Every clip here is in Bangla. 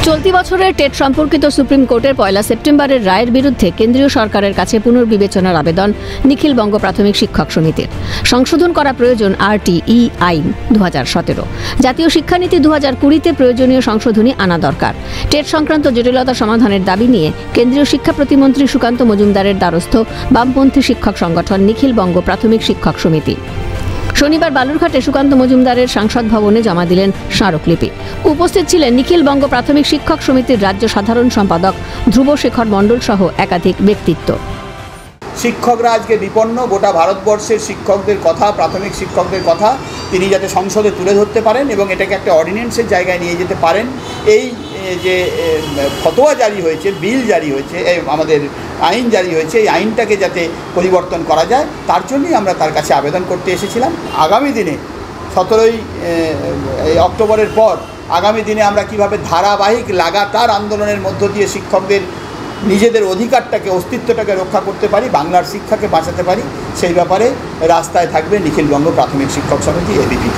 চলতি বছরের টেট সম্পর্কিত সুপ্রিম কোর্টের ১ সেপ্টেম্বরের রায়ের বিরুদ্ধে কেন্দ্রীয় সরকারের কাছে পুনর্বিবেচনার আবেদন নিখিল বঙ্গ প্রাথমিক শিক্ষক সমিতির। সংশোধন করা প্রয়োজন RTE আইন ২০১৭। জাতীয় শিক্ষানীতি ২০২০-তে প্রয়োজনীয় সংশোধনী আনা দরকার। টেট সংক্রান্ত জটিলতা সমাধানের দাবি নিয়ে কেন্দ্রীয় শিক্ষা প্রতিমন্ত্রী সুকান্ত মজুমদারের দ্বারস্থ বামপন্থী শিক্ষক সংগঠন নিখিল বঙ্গ প্রাথমিক শিক্ষক সমিতি। শনিবার বালুরঘাটে সুকান্ত মজুমদারের সাংসদ ভবনে জমা দিলেন স্মারকলিপি। উপস্থিত ছিলেন নিখিল বঙ্গ প্রাথমিক শিক্ষক সমিতির রাজ্য সাধারণ সম্পাদক ধ্রুব শেখর মণ্ডল সহ একাধিক ব্যক্তিত্ব। শিক্ষকরা আজকে বিপন্ন, গোটা ভারতবর্ষের শিক্ষকদের কথা, প্রাথমিক শিক্ষকদের কথা তিনি যাতে সংসদে তুলে ধরতে পারেন এবং এটাকে একটা অর্ডিন্যান্সের জায়গায় নিয়ে যেতে পারেন। এই যে ফতোয়া জারি হয়েছে, বিল জারি হয়েছে, আমাদের আইন জারি হয়েছে, এই আইনটাকে যাতে পরিবর্তন করা যায় তার জন্যই আমরা তার কাছে আবেদন করতে এসেছিলাম। আগামী দিনে 17ই অক্টোবরের পর আগামী দিনে আমরা কিভাবে ধারাবাহিক লাগাতার আন্দোলনের মধ্য দিয়ে শিক্ষকদের নিজেদের অধিকারটাকে, অস্তিত্বটাকে রক্ষা করতে পারি, বাংলার শিক্ষাকে বাঁচাতে পারি, সেই ব্যাপারে রাস্তায় থাকবে নিখিল বঙ্গ প্রাথমিক শিক্ষক সমিতি ABPT।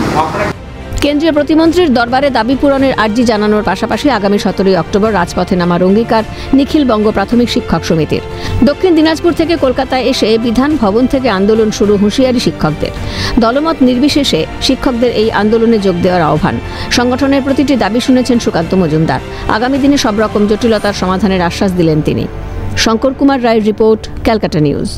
কেন্দ্রীয় প্রতিমন্ত্রীর দরবারে দাবি পূরণের আর্জি জানানোর পাশাপাশি আগামী 17ই অক্টোবর রাজপথে নামার অঙ্গীকার নিখিল বঙ্গ প্রাথমিক শিক্ষক সমিতির। দক্ষিণ দিনাজপুর থেকে কলকাতায় এসে বিধান ভবন থেকে আন্দোলন শুরু হুঁশিয়ারি শিক্ষকদের। দলমত নির্বিশেষে শিক্ষকদের এই আন্দোলনে যোগ দেওয়ার আহ্বান। সংগঠনের প্রতিটি দাবি শুনেছেন সুকান্ত মজুমদার। আগামী দিনে সব রকম জটিলতার সমাধানের আশ্বাস দিলেন তিনি। শঙ্কর কুমার রায়ের রিপোর্ট, ক্যালকাটা নিউজ।